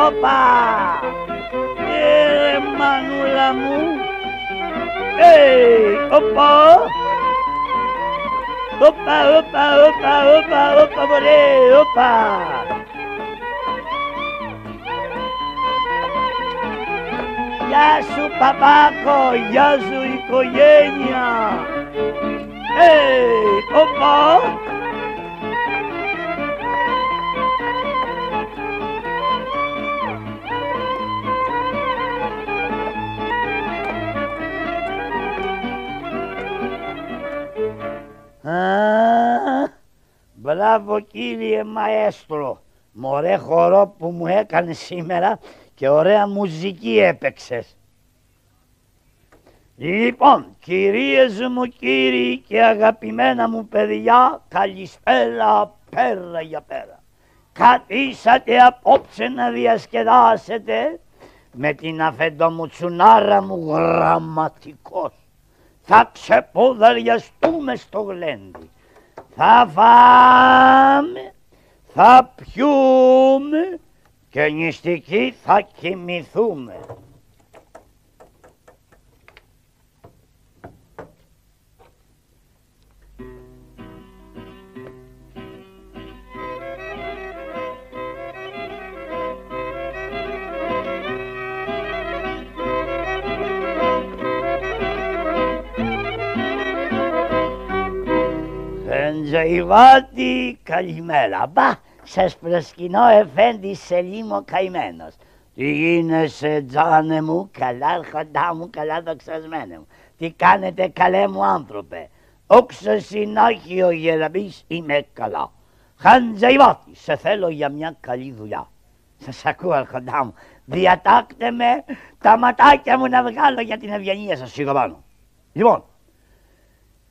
Όπα! Μανούλα μου! Όπα! Όπα, μωρέ, όπα! Γεια σου, Παπάκο, γεια σου, οικογένεια! Όπα! Μπράβο κύριε μαέστρο, μωρέ χορό που μου έκανε σήμερα και ωραία μουσική έπαιξες. Λοιπόν, κυρίες μου, κύριοι και αγαπημένα μου παιδιά, καλησπέρα πέρα για πέρα. Καθίσατε απόψε να διασκεδάσετε με την αφεντομουτσουνάρα μου γραμματικός. Θα ξεποδαριαστούμε στο γλέντι. Θα φάμε, θα πιούμε και νηστικοί θα κοιμηθούμε. Τζαϊβάτη, καλημέρα. Μπα, σας προσκυνώ εφέντη Σελίμο καημένος. Τι γίνεσαι τζάνε μου, καλά αρχοντά μου, καλά δοξασμένε μου. Τι κάνετε καλέ μου άνθρωπε. Όξο συνάχιο γεραβής είμαι καλά. Χαντζαϊβάτη, σε θέλω για μια καλή δουλειά. Σας ακούω αρχοντά μου. Διατάκτε με τα ματάκια μου να βγάλω για την ευγενία σας σιγά πάνω. Λοιπόν,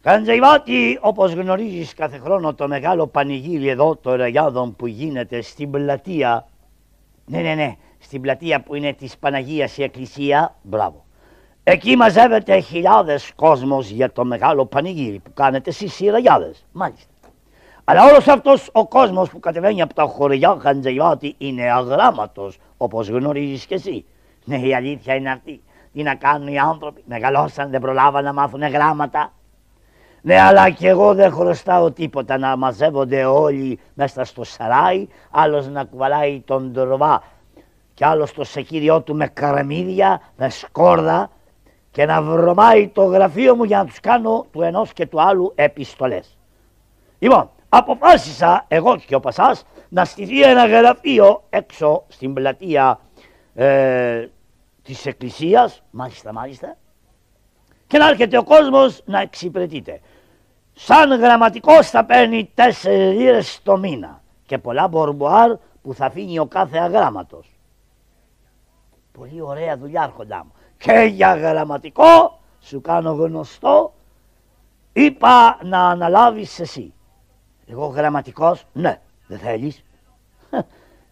Χαντζαϊβάτη, όπως γνωρίζεις κάθε χρόνο το μεγάλο πανηγύρι εδώ των Ραγιάδων που γίνεται στην πλατεία. Ναι, στην πλατεία που είναι της Παναγίας η εκκλησία, μπράβο. Εκεί μαζεύεται χιλιάδες κόσμος για το μεγάλο πανηγύρι που κάνετε εσείς οι Ραγιάδες, μάλιστα. Αλλά όλος αυτός ο κόσμος που κατεβαίνει από τα χωριά Χαντζαϊβάτη είναι αγράμματος, όπως γνωρίζεις και εσύ. Ναι, η αλήθεια είναι αυτή. Τι να κάνουν οι άνθρωποι, μεγαλώσαν, δεν προλάβαν να μάθουν γράμματα. Ναι, αλλά και εγώ δεν χρωστάω τίποτα να μαζεύονται όλοι μέσα στο σαράι, άλλος να κουβαλάει τον ντροβά και άλλος το σεκίριό του με καραμίδια, με σκόρδα και να βρωμάει το γραφείο μου για να τους κάνω του ενός και του άλλου επιστολές. Λοιπόν, αποφάσισα εγώ και ο Πασάς να στηθεί ένα γραφείο έξω στην πλατεία της εκκλησίας, μάλιστα, και να έρχεται ο κόσμος να εξυπηρετείται. Σαν γραμματικός θα παίρνει 4 λίρες το μήνα και πολλά μπορμπουάρ που θα αφήνει ο κάθε αγράμματος. Πολύ ωραία δουλειά αρχοντά μου. Και για γραμματικό σου κάνω γνωστό, είπα να αναλάβεις εσύ. Εγώ γραμματικός, ναι, δεν θέλεις.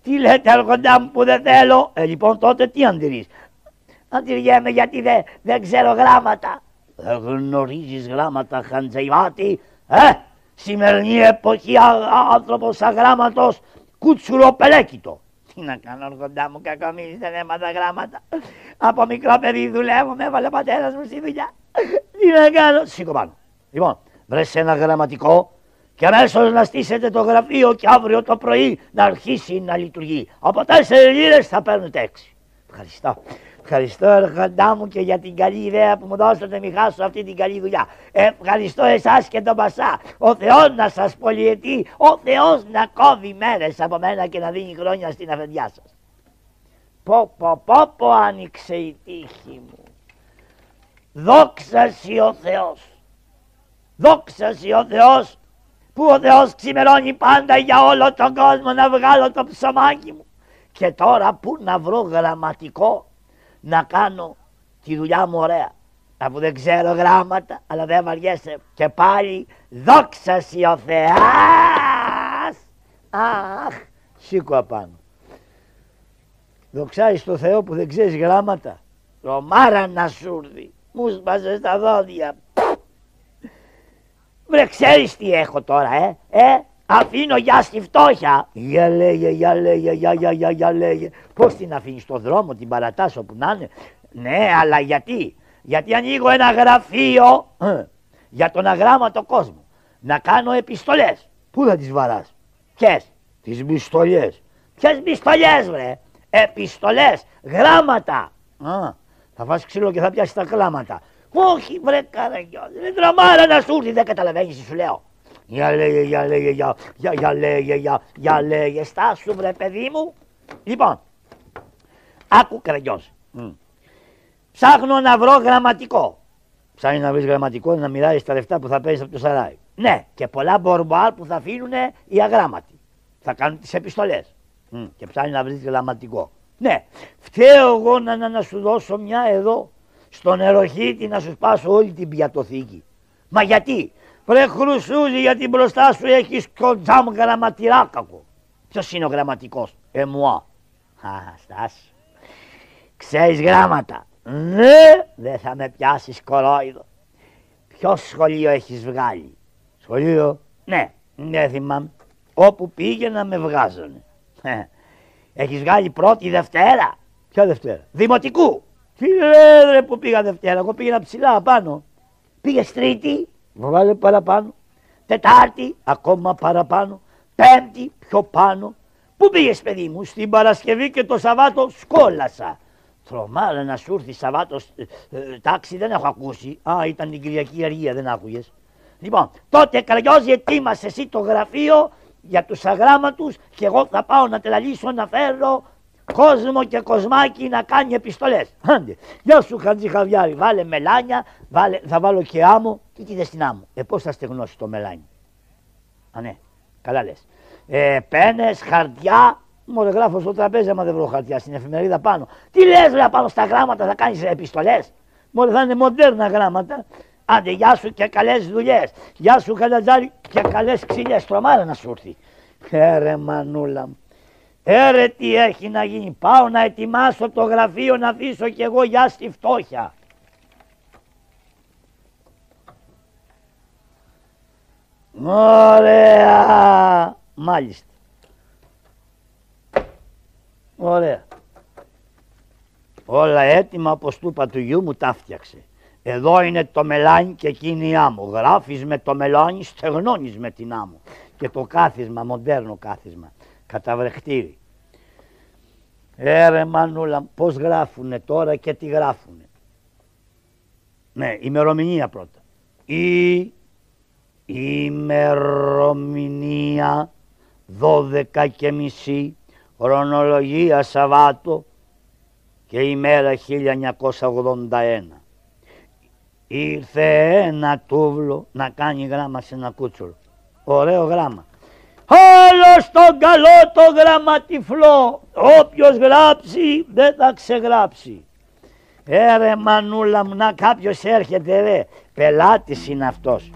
Τι λέτε αρχοντά μου που δεν θέλω, λοιπόν τότε τι αντιρρείς. Αντιριέμαι γιατί δεν ξέρω γράμματα. Δεν γνωρίζεις γράμματα Χαντζαϊβάτη, σημερινή εποχή άνθρωπος αγράμματος κουτσουροπελέκητο. Τι να κάνω αρχοντά μου, κακομοίρης, δεν έμαθα γράμματα. Από μικρό παιδί δουλεύω, με έβαλε ο πατέρας μου στη δουλειά. Τι να κάνω, σήκω πάνω. Λοιπόν, βρες ένα γραμματικό και αμέσως να στήσετε το γραφείο και αύριο το πρωί να αρχίσει να λειτουργεί. Από 4 λίρες θα παίρνετε 6. Ευχαριστώ. Ευχαριστώ αρχοντά μου και για την καλή ιδέα που μου δώσατε, μη χάσω αυτή την καλή δουλειά. Ευχαριστώ εσάς και τον Πασά. Ο Θεός να σας πολυετεί, ο Θεός να κόβει μέρες από μένα και να δίνει χρόνια στην αφεντιά σας. Πω άνοιξε η τύχη μου. Δόξα σοι ο Θεός. Δόξα σοι ο Θεός, που ο Θεός ξημερώνει πάντα για όλο τον κόσμο να βγάλω το ψωμάκι μου. Και τώρα πού να βρω γραμματικό να κάνω τη δουλειά μου ωραία, αφού δεν ξέρω γράμματα, αλλά δεν βαριέσαι. Και πάλι δόξα σοι ο Θεός. Αχ, σήκω απάνω. Δοξάζεις το Θεό που δεν ξέρεις γράμματα. Ρωμάρα να σου έρθει. Μου σπάσες τα δόντια. Βρε, ξέρεις τι έχω τώρα, αφήνω γεια στη φτώχεια. Για λέγε. Πώς την αφήνεις στον δρόμο, την παρατάς όπου να είναι? Ναι, αλλά γιατί? Γιατί ανοίγω ένα γραφείο για τον αγράμματο κόσμο. Να κάνω επιστολές. Πού θα τις βαράς? Ποιες? Τις μπιστολιές. Ποιες μπιστολιές, βρε? Επιστολές, γράμματα. Θα φας ξύλο και θα πιάσεις τα κλάματα. Όχι, βρε Καραγκιόζη, είναι δραμάρα να σου έρθει, δεν καταλαβαίνεις τι σου λέω. Για λέγε, στάσου βρε παιδί μου. Λοιπόν, άκου Καραγκιόζη. Ψάχνω να βρω γραμματικό. Ψάχνει να βρεις γραμματικό, να μοιράζεις τα λεφτά που θα παίρνεις από το σαράι. Ναι, και πολλά μπορμπουάρ που θα αφήνουν οι αγράμματοι. Θα κάνουν τις επιστολές. Και ψάχνει να βρεις γραμματικό. Ναι, φταίω εγώ να σου δώσω μια εδώ στο νεροχύτη να σου σπάσω όλη την πιατοθήκη. Μα γιατί? Βρε Χρυσούζη, γιατί μπροστά σου έχεις κοντζάμ γραμματιράκακο. Ποιος είναι ο γραμματικός? Εμουά. Στάσου. Ξέρεις γράμματα? Ναι, δεν θα με πιάσεις κορόιδο. Ποιο σχολείο έχεις βγάλει? Σχολείο? Ναι, δεν θυμάμαι. Όπου πήγαινα με βγάζουνε. Έχεις βγάλει πρώτη Δευτέρα? Ποια Δευτέρα? Δημοτικού. Τι λέει ρε που πήγα Δευτέρα? Εγώ πήγαινα ψηλά απάνω. Πήγες Τρίτη? Βγάλε παραπάνω. Τετάρτη? Ακόμα παραπάνω. Πέμπτη? Πιο πάνω. Πού πήγες παιδί μου? Στην Παρασκευή και το Σαββάτο σκόλασα. Τρομάρα να σου έρθει Σαββάτο τάξη, δεν έχω ακούσει. Ήταν την Κυριακή αργία, δεν άκουγες? Λοιπόν, τότε Καραγκιόζη, ετοίμασε εσύ το γραφείο για τους αγράμματους και εγώ θα πάω να τελαλήσω να φέρω κόσμο και κοσμάκι να κάνει επιστολές. Άντε, γεια σου Χατζηχαβιάρη, βάλε μελάνια, θα βάλω και άμμο. Τι δες την άμμο? Πώς θα στεγνώσει το μελάνι? Ναι, καλά λες. Πένες, χαρτιά. Μωρέ, γράφω στο τραπέζι άμα δεν βρω χαρτιά, στην εφημερίδα πάνω. Τι λες ρε, πάνω στα γράμματα θα κάνεις επιστολές? Μωρέ, θα είναι μοντέρνα γράμματα. Άντε, γεια σου και καλές δουλειές. Γεια σου Καλατζάρη και καλές ξυλιές. Τρομάρα να σου έρθει. Ρε μανούλα μου. Ρε τι έχει να γίνει? Πάω να ετοιμάσω το γραφείο να αφήσω κι εγώ γεια στη φτώχεια. Ωραία. Μάλιστα. Ωραία. Όλα έτοιμα όπως του είπα του γιού μου, τα φτιάξε. Εδώ είναι το μελάνι και εκείνη η άμμο. Γράφεις με το μελάνι, στεγνώνεις με την άμμο. Και το κάθισμα, μοντέρνο κάθισμα, καταβρεχτήρι. Ρε μανούλα, πώς γράφουνε τώρα και τι γράφουνε? Ναι, ημερομηνία πρώτα. Η ημερομηνία 12:30, χρονολογία Σαββάτο και ημέρα 1981. Ήρθε ένα τούβλο να κάνει γράμμα σε ένα κούτσουρο. Ωραίο γράμμα. Άλλο στον καλό το γραμματιφλό. Όποιος γράψει δεν θα ξεγράψει. Ρε μανούλα μου, να κάποιος έρχεται ρε. Πελάτης είναι αυτός.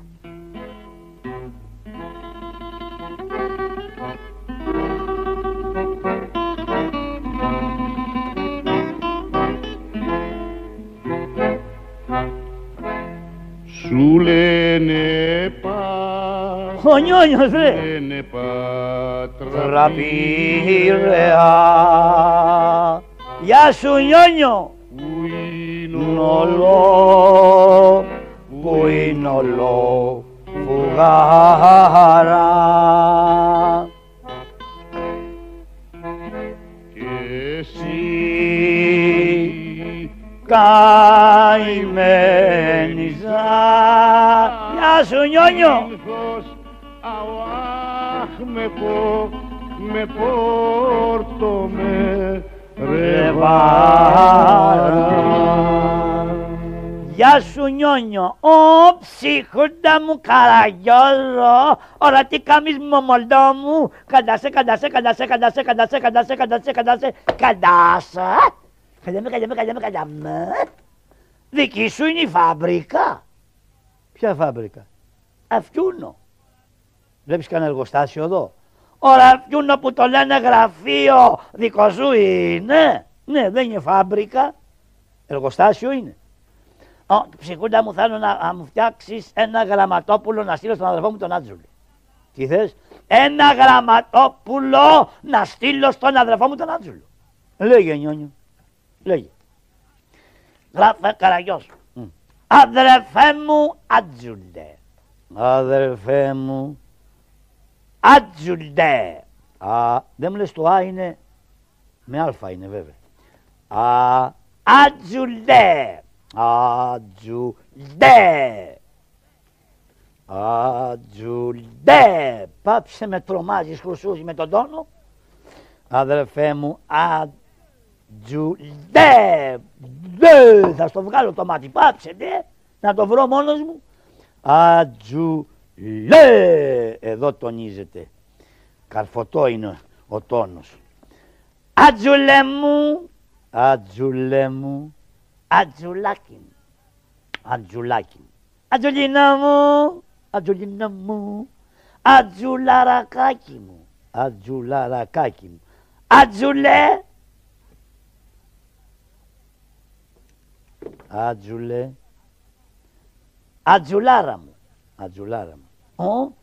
Σου λένε ο Νιόνιος ρε. λένε Τραπήρεα. Γεια σου Νιόνιο. Πού είναι Νολό, που είναι ολό φουγάρα. και εσύ καημένη ζά. Γεια σου Νιόνιο. Αχ με πόρτο με ρεβάρα. Γεια σου Νιόνιο, ω ψυχούντα μου καραγιόζο, ώρα τι κάνεις μομολτό μου, καντάσε, δική σου είναι η φάμπρικα. Ποια φάμπρικα? Αφιούνο. Βλέπεις κανένα εργοστάσιο εδώ? Ωρα Αφιούνο που το λένε γραφείο, δικό σου είναι? Ναι, δεν είναι φάμπρικα, εργοστάσιο είναι. Ψυχούντα μου, θέλω να μου φτιάξεις ένα γραμματόπουλο να στείλω στον αδερφό μου τον Άτζουλη. Τι θες? Ένα γραμματόπουλο να στείλω στον αδερφό μου τον Άτζουλο. Λέγε Νιόνιο, λέγε. Γράφε Καραγιός. Αδερφέ μου Άτζουλε. Αδερφέ μου Άτζουλε. Δεν μου λες το Α είναι με Α είναι βέβαια. Άτζουλε. Άτζουλε. Άτζουλε. Πάψε με τρομάζεις χρυσούς με τον τόνο. Αδερφέ μου Άτζουλε. Θα στο βγάλω το μάτι, πάψε να το βρω μόνος μου. Άτζουλε. Εδώ τονίζεται. Καρφωτό είναι ο τόνος. Άτζουλε μου. Άτζουλε μου. Ατζουλάκι μου, Ατζουλάκι μου, Ατζουλίνα μου, Ατζουλίνα μου, Ατζουλαρακάκι μου, Ατζουλαρακάκι μου, Ατζουλέ, Ατζουλέ, Ατζουλάρα μου, Ατζουλάρα μου.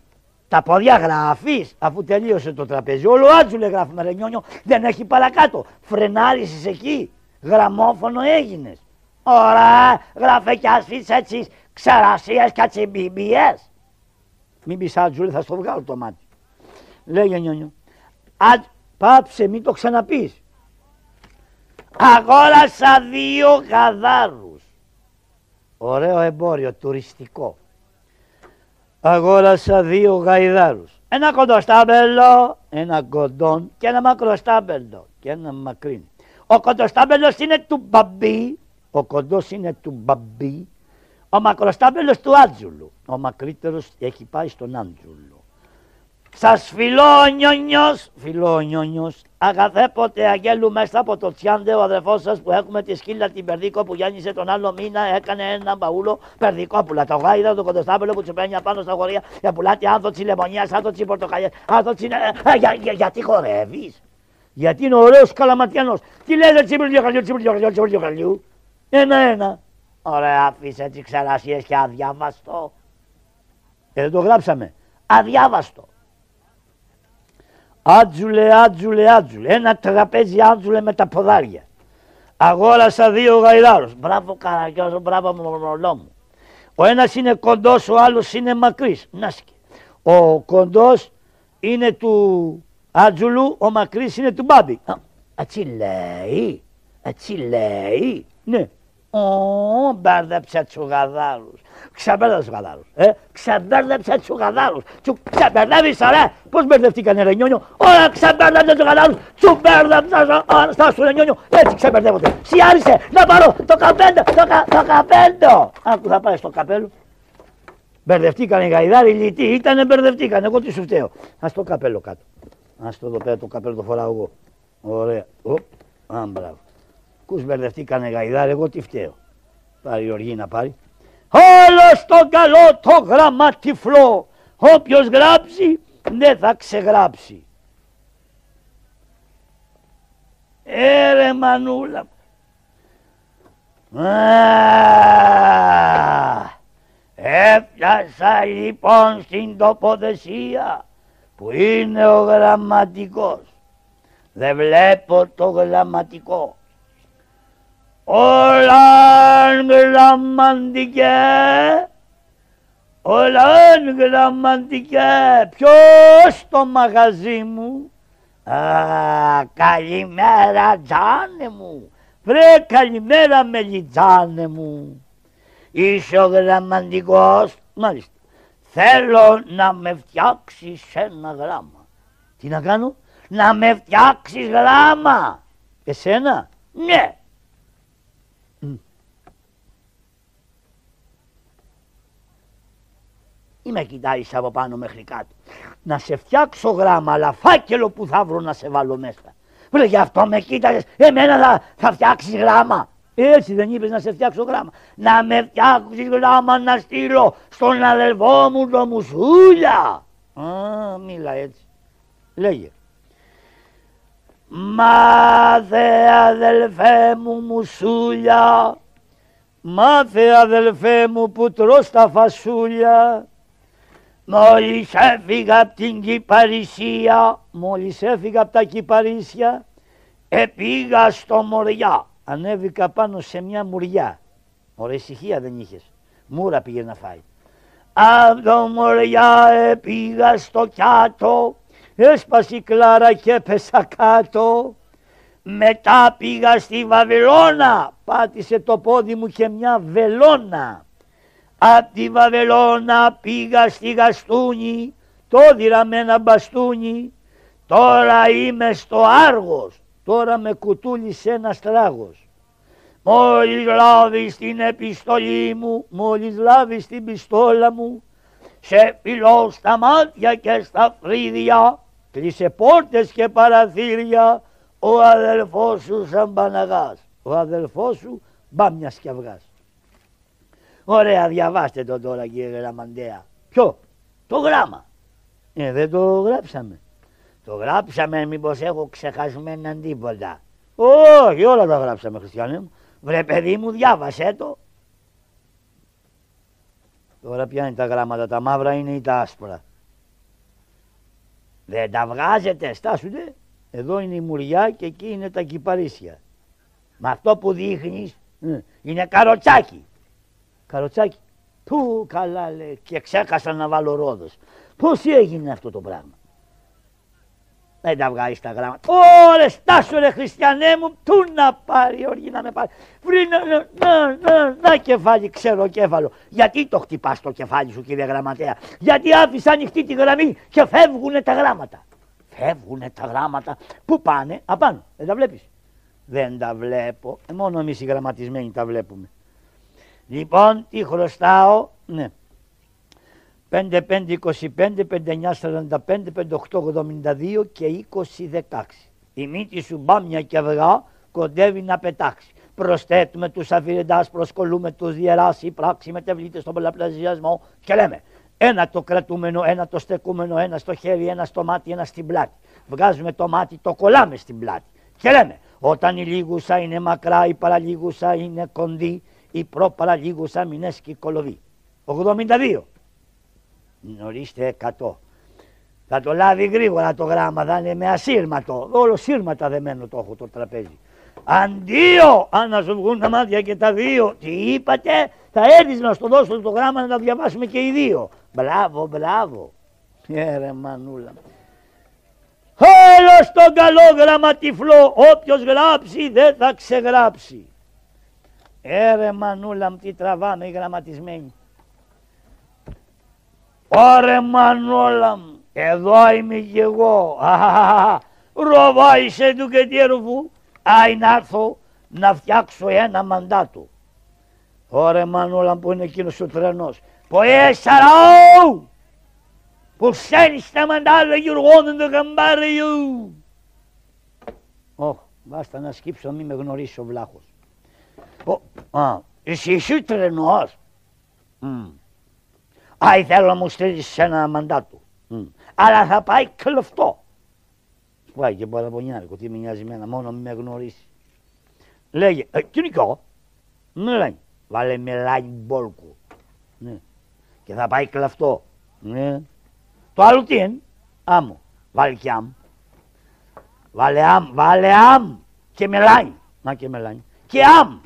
Τα πόδια γράφεις, αφού τελείωσε το τραπέζι, όλο Άτζουλε γράφουμε ρε Νιόνιο, δεν έχει παρακάτω, φρενάρισες εκεί, γραμμόφωνο έγινες. Ωραία, γράφε κι άσεις έτσι ξερασίες και τσιμπιμπιές. Μην πεις Άτζουλε, θα στο βγάλω το μάτι. Λέγε Νιόνιο. Πάψε, μην το ξαναπείς. Αγόρασα 2 γαδάρους. Ωραίο εμπόριο, τουριστικό. Αγόρασα 2 γαϊδάρους. Ένα κοντοστάμπελο, ένα κοντόν και ένα μακροστάμπελο και ένα μακρύν. Ο κοντοστάμπελος είναι του μπαμπί. Ο κοντός είναι του μπαμπί, ο μακροστάμπελος του Άτζουλου. Ο μακρύτερος έχει πάει στον Άτζουλο. Σας φιλώ ο Νιόνιος, αγαθέποτε αγγέλου μέσα από το Τσιάντε, ο αδερφός σας που έχουμε τη σκύλα την Περδίκο που γέννησε τον άλλο μήνα, έκανε ένα μπαούλο περδικόπουλα. Το γάιδα, το κοντοστάμπελο που τσεπένια πάνω στα χωρία, για πουλάτη άνθοτσι λεμονίας, άνθοτσι πορτοκαλιές, άνθοτσι... γιατί χορεύεις? Γιατί είναι ωραίος καλαματιανός. Τι λέτε τσιμπλιοχαλιού. Ένα. Ωραία, αφήσε έτσι ξερασίες και αδιάβαστο. Δεν το γράψαμε. Αδιάβαστο. Άτζουλε. Ένα τραπέζι Άτζουλε με τα ποδάρια. Αγόρασα 2 γαϊδάρους. Μπράβο Καραγιόζο, μπράβο μολό μου. Ο ένας είναι κοντός, ο άλλος είναι μακρύς. Νάσκε. Ο κοντός είναι του Άτζουλου, ο μακρύς είναι του Μπάμπη. Έτσι λέει. Ναι. Μπέρδεψε τους γαδάρους. Ξεμπέρδεψε τους γαδάρους. Ξεμπέρδεψε τους γαδάρους. Ξεμπέρδεψες ρε. Πώς μπερδευτήκανε ρε Νιόνιο? Ωραία, ξεμπέρδεψε τους γαδάρους. Σου μπέρδεψε. Στάσου ρε Νιόνιο. Έτσι ξεμπερδεύονται. Σιάρισε να πάρω το καπέλο. Το καπέλο. Άκου, θα πάει στο καπέλο. Μπερδευτήκανε οι γαϊδάροι λυτοί. Ήτανε μπερδευτήκανε. Εγώ τι σου φταίω? Ας το καπέλο κάτω. Ας το εδώ πέρα το καπέλο το φοράω εγώ. Ωραία. Μπράβο. Κούς μπερδευτήκανε γαϊδάρι, εγώ τι φταίω? Πάρει η οργή να πάρει. Όλο στο καλό το γραμματιφλό. Όποιος γράψει δεν θα ξεγράψει. Ρε μανούλα. Έφτασα λοιπόν στην τοποθεσία που είναι ο γραμματικός. Δεν βλέπω το γραμματικό. Όλα γραμματικέ, ποιος στο μαγαζί μου? Καλημέρα Τζάνε μου, Βρε καλημέρα Μελιτζάνε μου. Είσαι ο γραμματικός. Μάλιστα. Θέλω να με φτιάξεις ένα γράμμα. Τι να κάνω? Να με φτιάξεις γράμμα. Εσένα? Ναι. Ή με κοιτάζεις από πάνω μέχρι κάτω. Να σε φτιάξω γράμμα, αλλά φάκελο που θα βρω να σε βάλω μέσα. Βρε, γι' αυτό με κοίταζες, εμένα θα φτιάξεις γράμμα. Έτσι δεν είπες να σε φτιάξω γράμμα? Να με φτιάξεις γράμμα να στείλω στον αδελφό μου το Μουσούλια. Μίλα έτσι. Λέγε. Μάθε αδελφέ μου Μουσούλια, μάθε αδελφέ μου που τρως τα φασούλια. Μόλις έφυγα απ' την Κυπαρισία, μόλις έφυγα απ' τα Κυπαρίσια, επήγα στο Μοριά. Ανέβηκα πάνω σε μια μουριά. Ωραία ησυχία δεν είχες. Μούρα πήγε να φάει. Απ' το Μοριά επήγα στο Κιάτο, έσπασε η κλάρα και έπεσα κάτω. Μετά πήγα στη Βαβυλώνα, πάτησε το πόδι μου και μια βελόνα. Απ' τη Βαβυλώνα πήγα στη Γαστούνη, το δίρα με ένα μπαστούνι. Τώρα είμαι στο Άργος, τώρα με κουτούλησε ένας τράγος. Μόλις λάβεις την επιστολή μου, μόλις λάβεις την πιστόλα μου, σε φιλώ στα μάτια και στα φρύδια, κλείσε πόρτες και παραθύρια, ο αδελφός σου σαν Παναγάς, ο αδελφός σου μπάμιας και αυγάς. Ωραία, διαβάστε το τώρα κύριε Γραμμαντέα. Ποιο? Το γράμμα. Δεν το γράψαμε. Το γράψαμε, μήπως έχω ξεχασμένα τίποτα? Όχι, όλα τα γράψαμε χριστιανέ μου. Βρε παιδί μου, διάβασέ το. Τώρα ποια είναι τα γράμματα, τα μαύρα είναι ή τα άσπρα? Δεν τα βγάζετε, στάσουνε. Εδώ είναι η μουριά και εκεί είναι τα κυπαρίσια. Με αυτό που δείχνεις είναι καροτσάκι. Καροτσάκι. Πού καλά λέει, και ξέχασα να βάλω Ρόδος. Πώς έγινε αυτό το πράγμα? Δεν τα βγάζεις τα γράμματα. Ωρε στάσου ρε χριστιανέ μου, πού να πάρει οργή να με πάρει. Βρει να κεφάλι, ξέρω κέφαλο. Γιατί το χτυπάς το κεφάλι σου κύριε Γραμματέα? Γιατί άφησα ανοιχτή τη γραμμή και φεύγουνε τα γράμματα. Φεύγουνε τα γράμματα. Πού πάνε? Απάνω. Δεν τα βλέπεις? Δεν τα βλέπω. Μόνο εμείς οι γραμματισμένοι τα βλέπουμε. Λοιπόν, τι χρωστάω? Ναι. 5-5-25, 5-9-45, 5-8-72 και 20-16. Η μύτη σου μπάμια και αυγά κοντεύει να πετάξει. Προσθέτουμε τους αφιρεντάς, προσκολούμε τους διεράς, η πράξη μετεβλείται στον πολλαπλασιασμό και λέμε ένα το κρατούμενο, ένα το στεκούμενο, ένα στο χέρι, ένα στο μάτι, ένα στην πλάτη. Βγάζουμε το μάτι, το κολλάμε στην πλάτη και λέμε όταν η λίγουσα είναι μακρά, η παραλίγουσα είναι κοντή, η προπαραλίγουσα μηνέσκει κολοβή. 82. Ορίστε 100. Θα το λάβει γρήγορα το γράμμα, θα είναι με ασύρματο. Όλο σύρματα δεμένο το έχω το τραπέζι. Αντίο, αν να σου βγουν τα μάτια και τα δύο. Τι είπατε? Θα έρθεις να στο δώσω το γράμμα να τα διαβάσουμε και οι δύο. Μπράβο, μπράβο. Ρε μανούλα. Όλο στον καλό γραμματιφλό, όποιος γράψει δεν θα ξεγράψει. Ρε μανούλα μου, τι τραβάμε οι γραμματισμένοι. Ωρε Μανόλα μου, εδώ είμαι κι εγώ. Ροβάισε του και τι ερουφού. Άι να έρθω να φτιάξω ένα μαντάτο. Ωρε Μανόλα που είναι εκείνος ο τρενός. Ποέσαραου! Που σένεις τα μαντάλα γιουργόντων το καμπάριου. Ωχ, βάστα να σκύψω μη με γνωρίσει ο βλάχος. Εσύ σου τρενός. Άι θέλω να μου στείλεις ένα μαντάτο. Αλλά θα πάει κλεφτό. Πάει και παραπονιάρικο, τι με νοιάζει εμένα, μόνο μη με γνωρίσει. Λέγε, κοινικό, μιλάει, βάλε μελάνι μπόλκο. Ναι. Και θα πάει κλεφτό. Ναι. Το άλλο τι είναι, άμμο, βάλε και άμμο. Βάλε άμμο και μελάνι. Να και μελάνι. Και άμμο,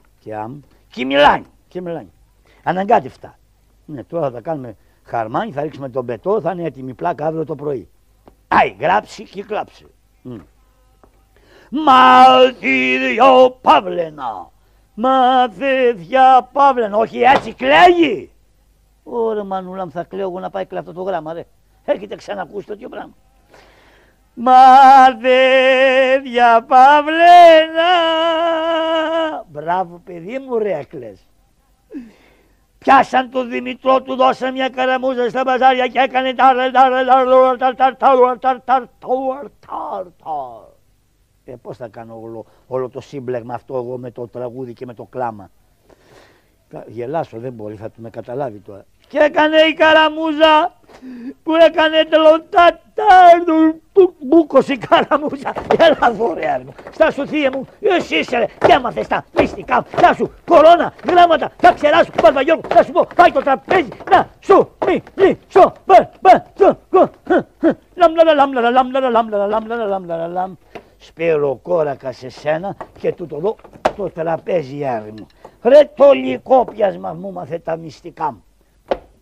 και μελάνι. Και μελάνι. Αναγκάτε αυτά. Ναι, τώρα θα κάνουμε χαρμάνι, θα ρίξουμε τον πετό, θα είναι έτοιμη πλάκα αύριο το πρωί. Άι, γράψει και κλάψε. Μαρτύριο Παύλαινα. Μαθητιά Παύλαινα, όχι έτσι κλαίγει. Ωραία μανούλα μου, θα κλαίω εγώ να πάει κλαφτό το γράμμα ρε. Έρχεται ξανακούσει τέτοιο πράγμα. Μαθητιά Παύλαινα. Μπράβο παιδί μου ρε έκλαις. Πιάσαν τον Δημητρό, του δώσαν μια καραμούζα στα μπαζάρια και έκανε πώς θα κάνω όλο το σύμπλεγμα αυτό εγώ με το τραγούδι και με το κλάμα. Γελάσω, δεν μπορεί, θα με καταλάβει τώρα. Και έκανε η καραμούζα που έκανε μπούκος η καραμούζα. Έλα εδώ ρε άργο, στα σου θεία μου, εσύ είσαι ρε, και έμαθες τα μυστικά, θα σου κορώνα, γράμματα, θα ξεράσου, Μπαρμπαγιώργο, θα σου πω, πάει το τραπέζι, να σου μιλήσω, λαμ. Σπυροκόρακα σε σένα και τούτο εδώ το τραπέζι άρη μου. Ρε το λυκόπιασμα μου μάθε τα μυστικά μου.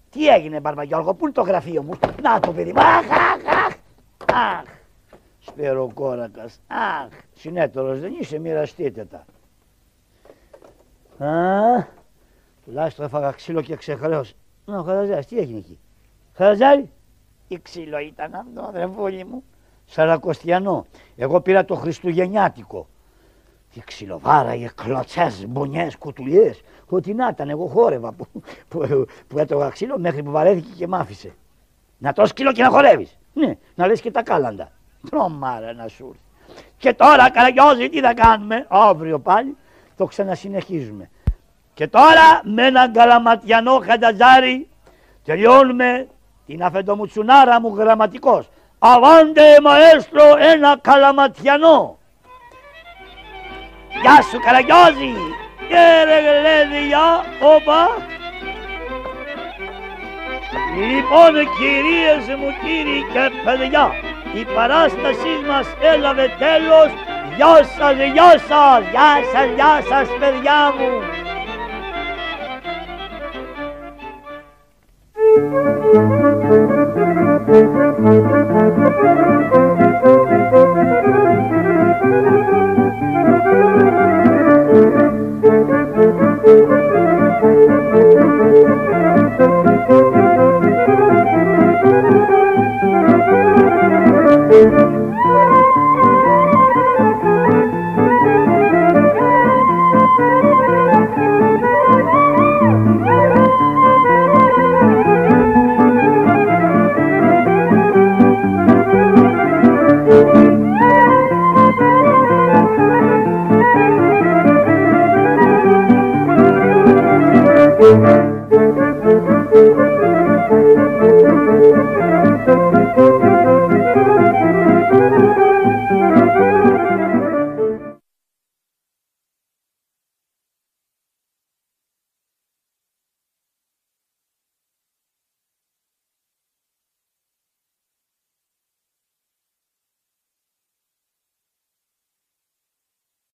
Τι έγινε Μπαρμπαγιώργο, πού είναι το γραφείο μου, να το παιδί μου, αχ. Σπυροκόρακας, αχ, συνέτερος δεν είσαι, μοιραστείτε τα. Τουλάχιστον έφαγα ξύλο και ξεχρέωσα. Ο Χαραζάρης, τι έγινε εκεί. Χαραζάρη, τι ξύλο ήταν αυτό αδερφούλη μου. Σαρακοστιανό, εγώ πήρα το χριστουγεννιάτικο. Τι ξυλοβάραγε, κλωτσές, μπονιές, κουτουλιές. Ό,τι να ήταν, εγώ χόρευα που έτρωγα ξύλο μέχρι που βαρέθηκε και μ' άφησε. Να τρως ξύλο και να χορεύεις. Ναι, να λες και τα κάλαντα. Τρομάρα να σου έρθει. Και τώρα Καραγιώζη τι θα κάνουμε, αύριο πάλι το ξανασυνεχίζουμε. Και τώρα με έναν καλαματιανό χανταζάρι τελειώνουμε την αφεντομουτσουνάρα μου γραμματικός. Αβάντε μαέστρο ένα καλαματιανό. Γεια σου Καραγιώζη. Ρε γλέδι, γεια, όπα. Λοιπόν κυρίες μου, κύριοι και παιδιά, η παράστασή μας έλαβε τέλος. Γεια σας, γεια σας, γεια σας, γεια σας παιδιά μου.